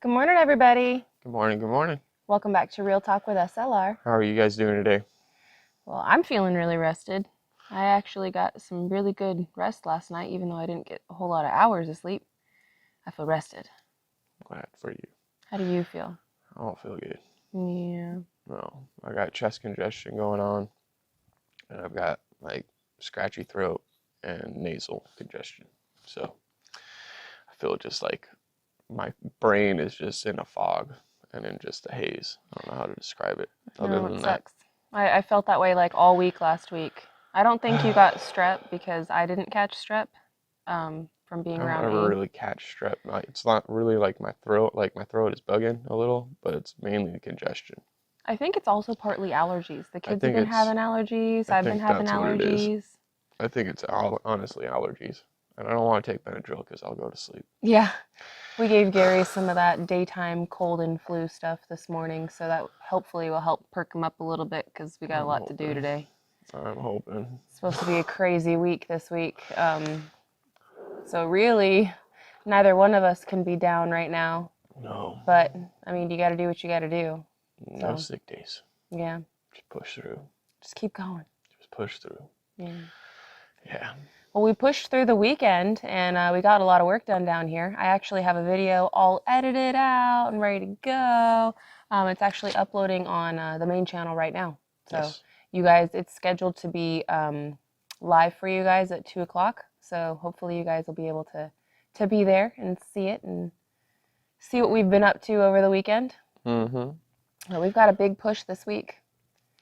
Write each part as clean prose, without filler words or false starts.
Good morning, everybody. Good morning, good morning. Welcome back to Real Talk with SLR. How are you guys doing today? Well, I'm feeling really rested. I actually got some really good rest last night, even though I didn't get a whole lot of hours of sleep. I feel rested. Glad for you. How do you feel? I don't feel good. Yeah. No, I got chest congestion going on, and I've got like scratchy throat and nasal congestion. So I feel just like my brain is just in a fog and in just a haze. I don't know how to describe it. Other No, it than that, sucks. I felt that way like all week last week. I don't think you got strep because I didn't catch strep from being I don't around ever me. really catch strep. It's not really like my throat. Like my throat is bugging a little, but it's mainly the congestion. I think it's also partly allergies. The I kids have think been it's having allergies. I I've been think having that's what it is. allergies. I think it's honestly allergies. And I don't want to take Benadryl because I'll go to sleep. Yeah. We gave Gary some of that daytime cold and flu stuff this morning, so that hopefully will help perk him up a little bit because we got a I'm lot to do hoping. today. I'm hoping. It's supposed to be a crazy week this week. So really, neither one of us can be down right now. No. But, I mean, you got to do what you got to do. No So, sick days. yeah. Just push through. Just keep going. Just push through. Yeah. Yeah. Well, we pushed through the weekend and we got a lot of work done down here. I actually have a video all edited out and ready to go. It's actually uploading on the main channel right now. So Yes. you guys, it's scheduled to be live for you guys at 2 o'clock. So hopefully you guys will be able to be there and see it and see what we've been up to over the weekend. Mm-hmm. We've got a big push this week.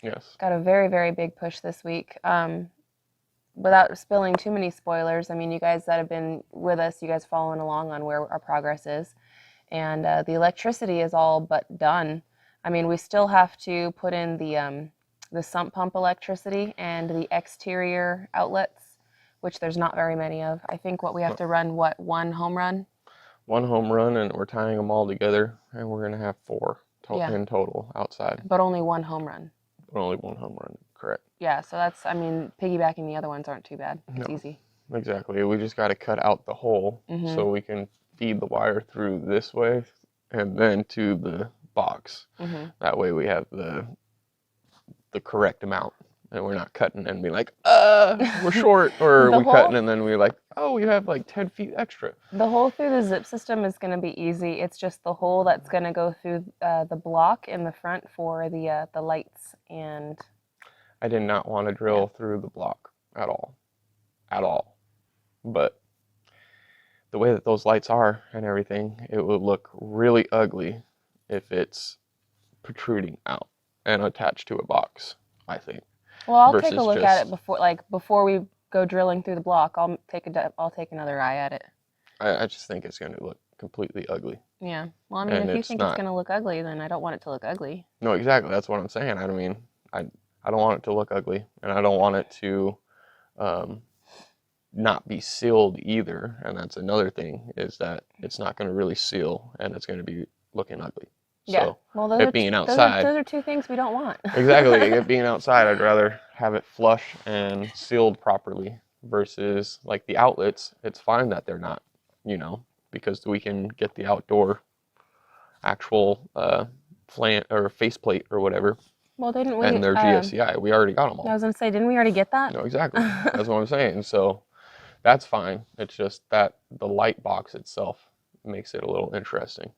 Yes. Got a very, very big push this week. Without spilling too many spoilers, I mean, you guys that have been with us, you guys following along on where our progress is. And the electricity is all but done. I mean, we still have to put in the sump pump electricity and the exterior outlets, which there's not very many of. I think what we have to run, one home run? One home run, and we're tying them all together, and we're going to have four in total outside. But only one home run. But only one home run, correct. Yeah, so that's, I mean, piggybacking the other ones aren't too bad. It's easy. Exactly. We just got to cut out the hole so we can feed the wire through this way and then to the box. That way we have the correct amount, and we're not cutting and be like, we're short, or we cutting and then we're like, oh, we have like 10 feet extra. The hole through the zip system is going to be easy. It's just the hole that's going to go through the block in the front for the lights. And I did not want to drill through the block at all. But the way that those lights are and everything, it would look really ugly if it's protruding out and attached to a box, I think. Well, I'll take a look at it before we go drilling through the block. I'll take another eye at it. I just think it's going to look completely ugly. Yeah. Well, I mean, if you think it's going to look ugly, then I don't want it to look ugly. No, exactly. That's what I'm saying. I mean, I don't want it to look ugly, and I don't want it to not be sealed either. And that's another thing, is that it's not going to really seal, and it's going to be looking ugly. Yeah. So, well, it being outside, those are two things we don't want. Exactly. It being outside, I'd rather have it flush and sealed properly versus like the outlets. It's fine that they're not, because we can get the outdoor actual faceplate or whatever. Well, didn't we? And their GFCI. We already got them all. I was going to say, didn't we already get that? No, exactly. That's what I'm saying. So that's fine. It's just that the light box itself makes it a little interesting.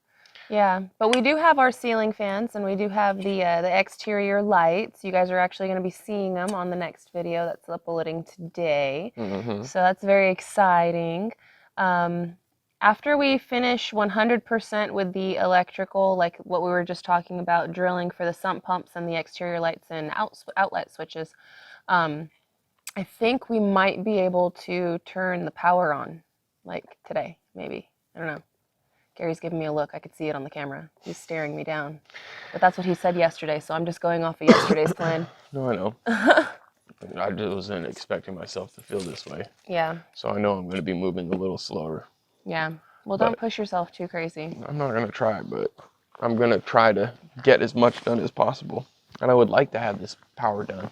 Yeah, but we do have our ceiling fans, and we do have the exterior lights. You guys are actually going to be seeing them on the next video that's uploading today. So that's very exciting. After we finish 100% with the electrical, like what we were just talking about, drilling for the sump pumps and the exterior lights and outlet switches, I think we might be able to turn the power on, like today, maybe. I don't know. Gary's giving me a look. I could see it on the camera. He's staring me down. But that's what he said yesterday, so I'm just going off of yesterday's plan. No, I know. I just wasn't expecting myself to feel this way. Yeah. So I know I'm going to be moving a little slower. Yeah. Well, don't push yourself too crazy. I'm not going to try, but I'm going to try to get as much done as possible. And I would like to have this power done,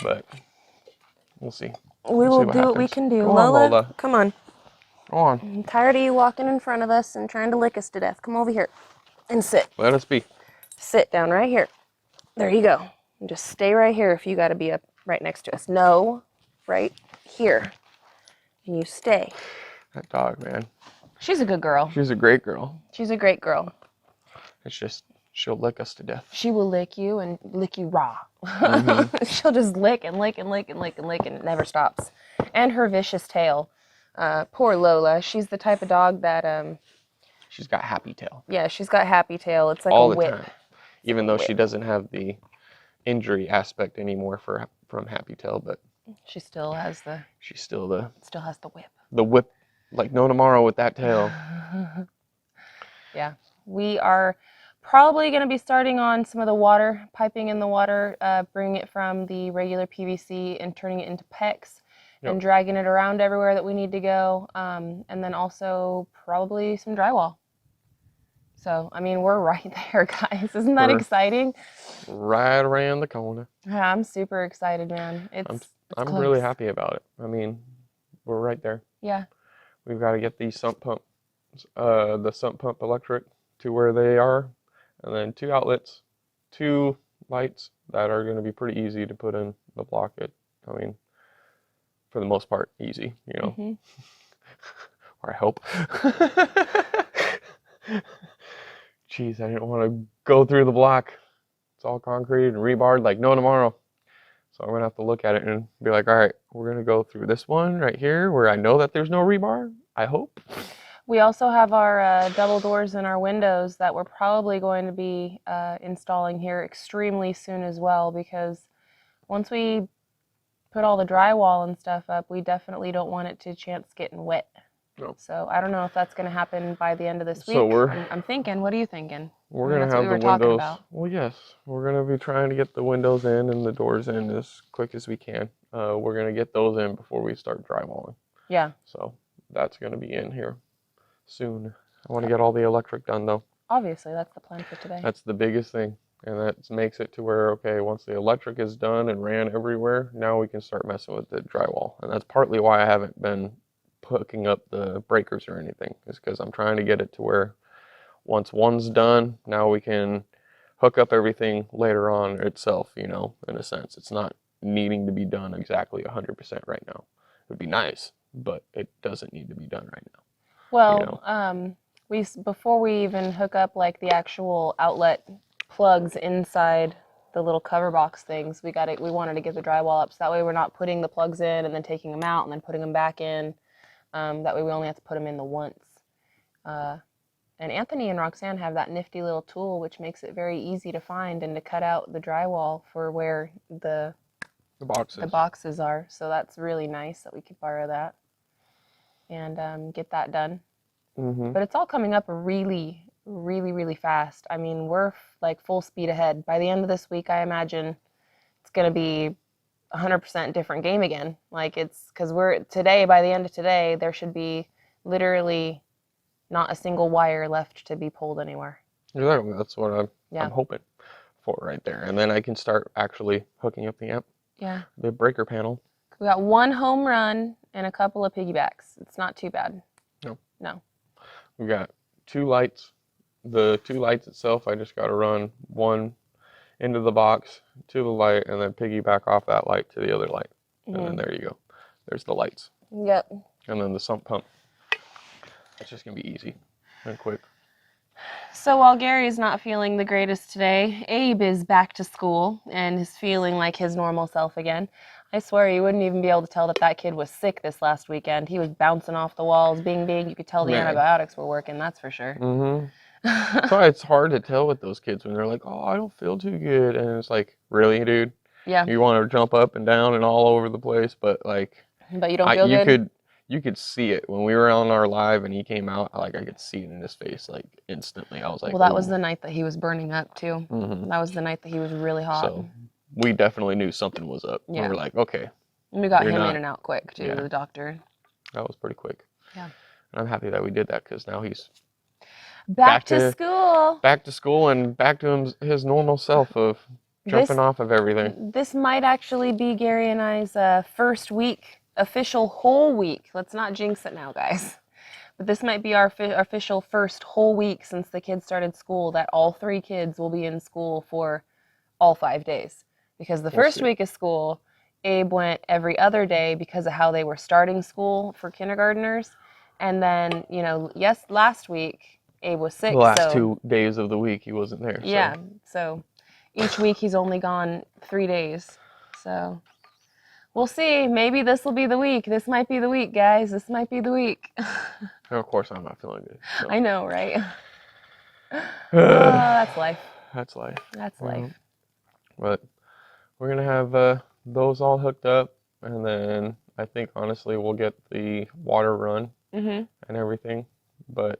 but we'll see. We will do what we can do. Lola, come on. Go on. I'm tired of you walking in front of us and trying to lick us to death. Come over here and sit. Let us be. Sit down right here. There you go. And just stay right here if you got to be up right next to us. No, right here. And you stay. That dog, man. She's a good girl. She's a great girl. She's a great girl. It's just, she'll lick us to death. She will lick you and lick you raw. She'll just lick and lick and lick and lick and lick and it never stops. And her vicious tail. Poor Lola. She's the type of dog that... She's got happy tail. Yeah, she's got happy tail. It's like all a the whip. time. Even though she doesn't have the injury aspect anymore from happy tail, but she still has the... She's still Still has the whip. The whip, like no tomorrow with that tail. Yeah. We are probably going to be starting on some of the water, piping in the water, bringing it from the regular PVC and turning it into PEX and dragging it around everywhere that we need to go. And then also probably some drywall. So, I mean, we're right there, guys. Isn't that exciting? Right around the corner. Yeah, I'm super excited, man. I'm really happy about it. I mean, we're right there. Yeah. We've got to get these sump pump, the sump pump electric to where they are, and then 2 outlets, 2 lights that are going to be pretty easy to put in the block. I mean, for the most part, easy, you know. Or I hope. Jeez, I didn't want to go through the block. It's all concrete and rebarred like no tomorrow. So I'm going to have to look at it and be like, all right, we're going to go through this one right here where I know that there's no rebar, I hope. We also have our double doors in our windows that we're probably going to be installing here extremely soon as well, because once we put all the drywall and stuff up, we definitely don't want it to chance getting wet. No. So I don't know if that's going to happen by the end of this week. So I'm thinking, what are you thinking? We're going to have the windows. Well, yes, we're going to be trying to get the windows in and the doors in as quick as we can. We're going to get those in before we start drywalling. Yeah. So that's going to be in here soon. I want to get all the electric done though. Obviously, that's the plan for today. That's the biggest thing. And that makes it to where, okay, once the electric is done and ran everywhere, now we can start messing with the drywall. And that's partly why I haven't been hooking up the breakers or anything, is because I'm trying to get it to where once one's done, now we can hook up everything later on itself, you know, in a sense. It's not needing to be done exactly 100% right now. It would be nice, but it doesn't need to be done right now. Well, you know? Before we even hook up like the actual outlet plugs inside the little cover box things, we wanted to get the drywall up so that way we're not putting the plugs in and then taking them out and then putting them back in. That way we only have to put them in the once. And Anthony and Roxanne have that nifty little tool which makes it very easy to find and to cut out the drywall for where the boxes are. So that's really nice that we could borrow that and get that done. But it's all coming up really, really, really fast. I mean, we're like full speed ahead. By the end of this week, I imagine it's going to be 100% different game again. Like it's because by the end of today, there should be literally not a single wire left to be pulled anywhere. Exactly. That's what I'm hoping for right there. And then I can start actually hooking up the amp. Yeah. The breaker panel. We got 1 home run and a couple of piggybacks. It's not too bad. No. We got 2 lights. The 2 lights itself, I just got to run 1 into the box to the light and then piggyback off that light to the other light. And then there you go. There's the lights. Yep. And then the sump pump. It's just going to be easy and quick. So while Gary's not feeling the greatest today, Abe is back to school and is feeling like his normal self again. I swear you wouldn't even be able to tell that kid was sick this last weekend. He was bouncing off the walls, being big. You could tell the antibiotics were working, that's for sure. That's why it's hard to tell with those kids when they're like, oh, I don't feel too good. And it's like, really, dude? Yeah. You want to jump up and down and all over the place, but like... But you don't feel good? You could see it. When we were on our live and he came out, like I could see it in his face, like instantly. I was like, well, that was the night that he was burning up too. That was the night that he was really hot. So we definitely knew something was up. Yeah. We were like, okay. And we got him in and out quick too, to the doctor. That was pretty quick. Yeah. And I'm happy that we did that because now he's back to school. Back to school and back to his normal self of jumping off of everything. This might actually be Gary and I's first week. Official whole week. Let's not jinx it now, guys. But this might be our official first whole week since the kids started school that all 3 kids will be in school for all 5 days. Because the first week of school, Abe went every other day because of how they were starting school for kindergartners. And then, you know, last week Abe was sick. The last 2 days of the week he wasn't there. Yeah, so each week he's only gone 3 days. So we'll see. Maybe this will be the week. This might be the week, guys. This might be the week. And of course, I'm not feeling good. So. I know, right? That's life. That's life. That's life. But we're going to have those all hooked up. And then I think, honestly, we'll get the water run and everything. But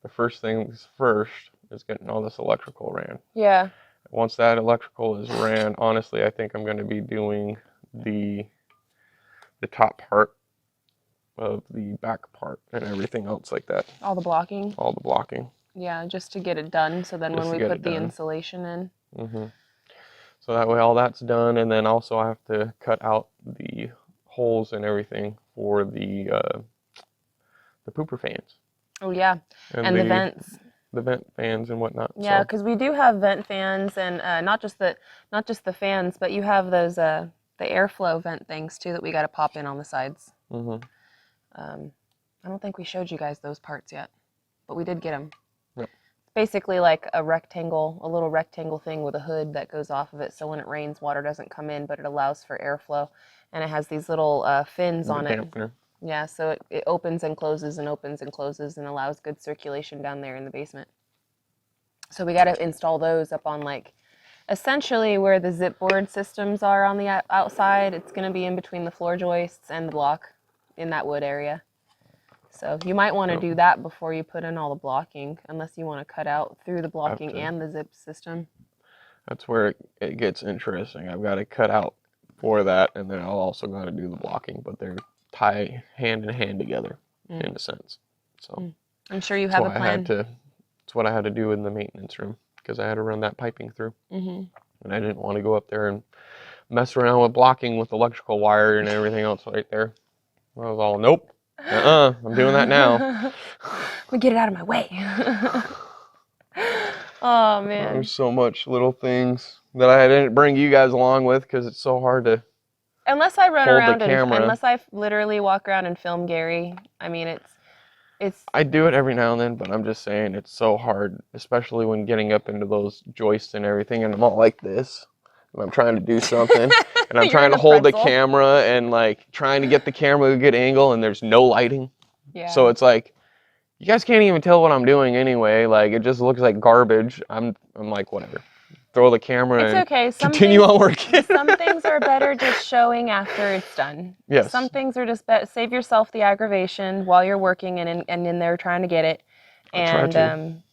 the first things first is getting all this electrical ran. Yeah. Once that electrical is ran, honestly, I think I'm going to be doing the top part of the back part and everything else like that. All the blocking? All the blocking. Yeah, just to get it done, so then when we put the insulation in. So that way all that's done, and then also I have to cut out the holes and everything for the pooper fans. Oh yeah, and the vents. The vent fans and whatnot. Yeah, because we do have vent fans, and not just the fans, but you have those the airflow vent things too that we got to pop in on the sides. I don't think we showed you guys those parts yet, but we did get them. Yep. Basically like a little rectangle thing with a hood that goes off of it, so when it rains, water doesn't come in, but it allows for airflow, and it has these little fins on it. Dampener. Yeah, so it opens and closes and opens and closes and allows good circulation down there in the basement. So we got to install those up on like essentially where the zip board systems are on the outside. It's going to be in between the floor joists and the block in that wood area. So you might want to do that before you put in all the blocking, unless you want to cut out through the blocking and the zip system. That's where it gets interesting. I've got to cut out for that, and then I'll also got to do the blocking, but they're tie hand in hand together in a sense. So I'm sure you have a plan. That's what I had to do in the maintenance room, because I had to run that piping through. And I didn't want to go up there and mess around with blocking with electrical wire and everything else right there. I was all, nope, I'm doing that now. Let me get it out of my way. Oh man, there's so much little things that I didn't bring you guys along with because it's so hard to unless I run around unless I literally walk around and film Gary. I mean, it's I do it every now and then, but I'm just saying it's so hard, especially when getting up into those joists and everything, and I'm all like this, and I'm trying to do something, and I'm trying to hold the camera and like trying to get the camera at a good angle, and there's no lighting. Yeah. So it's like, you guys can't even tell what I'm doing anyway. Like, it just looks like garbage. I'm like, whatever. Throw the camera and continue on working. Some things are better just showing after it's done. Yes. Some things are just save yourself the aggravation while you're working and in there trying to get it. And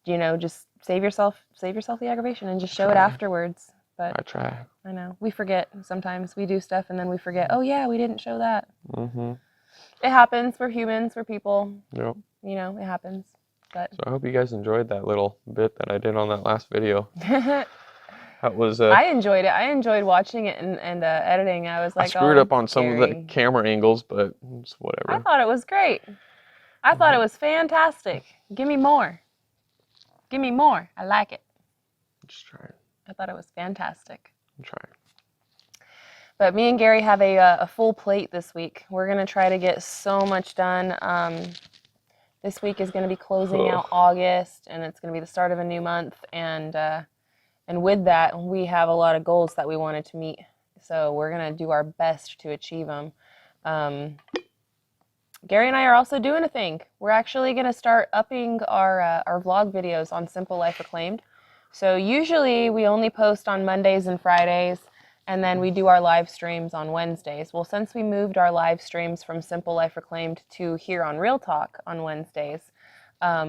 you know, just save yourself the aggravation and just show it afterwards. But I try. I know. We forget sometimes. We do stuff and then we forget, oh yeah, we didn't show that. It happens. We're humans, we're people. Yep. You know, it happens. But so I hope you guys enjoyed that little bit that I did on that last video. That was. I enjoyed it. I enjoyed watching it and editing. I was like, I screwed up on some of the camera angles, but it's whatever. I thought it was great. I thought it was fantastic. Give me more. Give me more. I like it. Just trying. I thought it was fantastic. I'm trying. But me and Gary have a full plate this week. We're gonna try to get so much done. This week is going to be closing out August, and it's going to be the start of a new month. And with that, we have a lot of goals that we wanted to meet. So we're going to do our best to achieve them. Gary and I are also doing a thing. We're actually going to start upping our vlog videos on SimpleLifeReclaimed. So usually we only post on Mondays and Fridays, and then we do our live streams on Wednesdays. Well, since we moved our live streams from Simple Life Reclaimed to here on Real Talk on Wednesdays,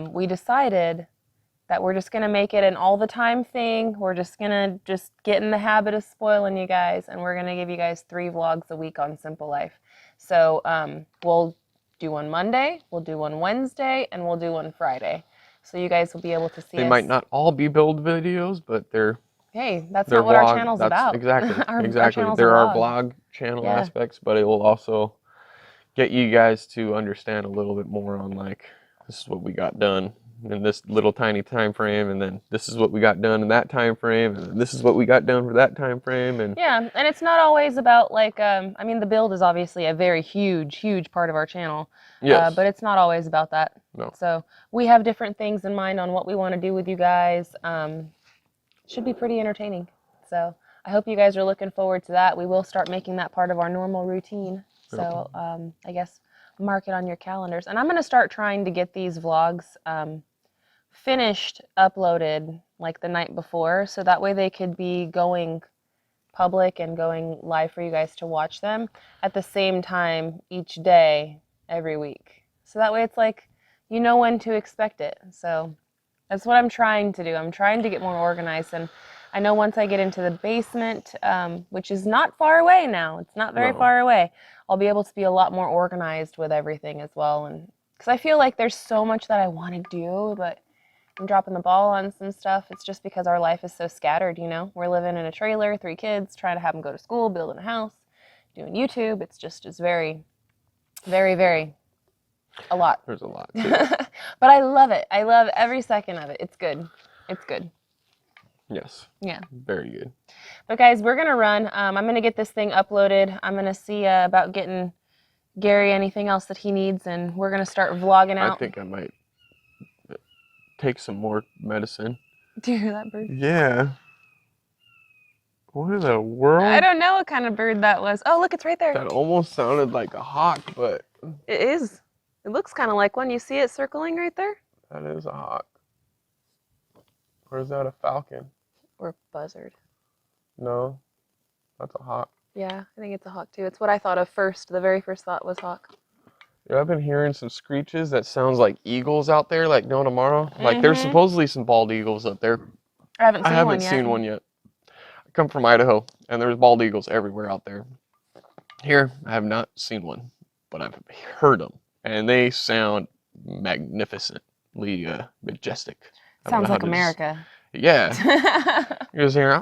we decided that we're just going to make it an all-the-time thing. We're just going to get in the habit of spoiling you guys, and we're going to give you guys 3 vlogs a week on Simple Life. So we'll do one Monday, we'll do one Wednesday, and we'll do one Friday. So you guys will be able to see us. They might not all be build videos, but they're... Hey, that's not what our channel's about. Exactly, exactly. There are vlog channel aspects, but it will also get you guys to understand a little bit more on like, this is what we got done in this little tiny time frame, and then this is what we got done in that time frame, and this is what we got done for that time frame. And yeah, and it's not always about like I mean, the build is obviously a very huge part of our channel. yes, But it's not always about that. no, So we have different things in mind on what we want to do with you guys. Should be pretty entertaining. So I hope you guys are looking forward to that. We will start making that part of our normal routine. So I guess mark it on your calendars. And I'm going to start trying to get these vlogs finished, uploaded like the night before, so that way they could be going public and going live for you guys to watch them at the same time each day every week. So that way it's like you know when to expect it. So that's what I'm trying to do. I'm trying to get more organized, and I know once I get into the basement, which is not far away now, it's not very far away, I'll be able to be a lot more organized with everything as well. And because I feel like there's so much that I want to do, but I'm dropping the ball on some stuff. It's just because our life is so scattered, you know. We're living in a trailer, 3 kids, trying to have them go to school, building a house, doing YouTube. It's very, very a lot. there's a lot to it. But I love it. I love every second of it. It's good. It's good. Yes. Yeah. Very good. But guys, we're gonna run. I'm gonna get this thing uploaded. I'm gonna see about getting Gary anything else that he needs, and we're gonna start vlogging out. I think I might take some more medicine. Do you hear that bird? Yeah. What in the world? I don't know what kind of bird that was. Oh, look, it's right there. That almost sounded like a hawk, but It is. It looks kind of like one. You see it circling right there? that is a hawk. Or is that a falcon? Or buzzard. No, that's a hawk. Yeah, I think it's a hawk too. It's what I thought of first. The very first thought was hawk. Yeah, I've been hearing some screeches that sounds like eagles out there, like no tomorrow. Like there's supposedly some bald eagles up there. I haven't seen I haven't one yet. seen one yet. I come from Idaho, and there's bald eagles everywhere out there. Here, I have not seen one, but I've heard them, and they sound magnificently majestic. Sounds like America. Yeah. You're just hearing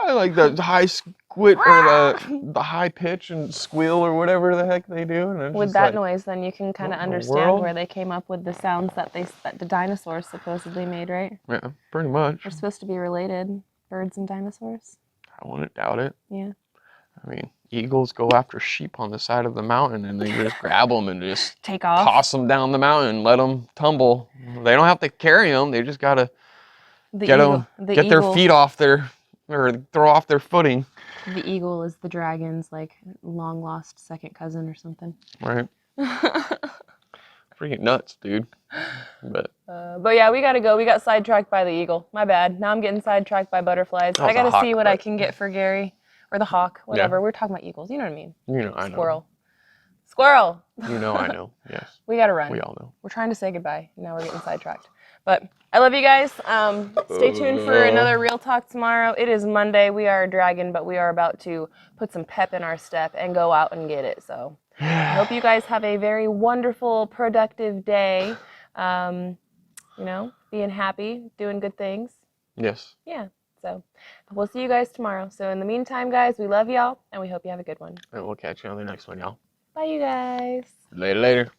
like the high squid or the high pitch and squeal or whatever the heck they do. And with that noise, then you can kind of understand world? where they came up with the sounds that the dinosaurs supposedly made, right? Yeah, pretty much. They're supposed to be related, birds and dinosaurs. I wouldn't doubt it. Yeah. I mean, eagles go after sheep on the side of the mountain, and they just grab them and just take off, toss them down the mountain, and let them tumble. They don't have to carry them. They just gotta get their feet off or throw off their footing. The eagle is the dragon's like long lost second cousin or something. Right. Freaking nuts, dude. But yeah, we gotta go. We got sidetracked by the eagle. My bad. Now I'm getting sidetracked by butterflies. I gotta see what I can get for Gary. Or the hawk, whatever. Yeah. We're talking about eagles. You know what I mean? You know, I know. Squirrel. You know, I know. Yes. We gotta run. We all know. We're trying to say goodbye. Now we're getting sidetracked. But I love you guys. Stay tuned for another Real Talk tomorrow. It is Monday. We are dragging, but we are about to put some pep in our step and go out and get it. So I hope you guys have a very wonderful, productive day. You know, being happy, doing good things. Yes. Yeah. So we'll see you guys tomorrow. So in the meantime, guys, we love y'all, and we hope you have a good one. And we'll catch you on the next one, y'all. Bye, you guys. Later.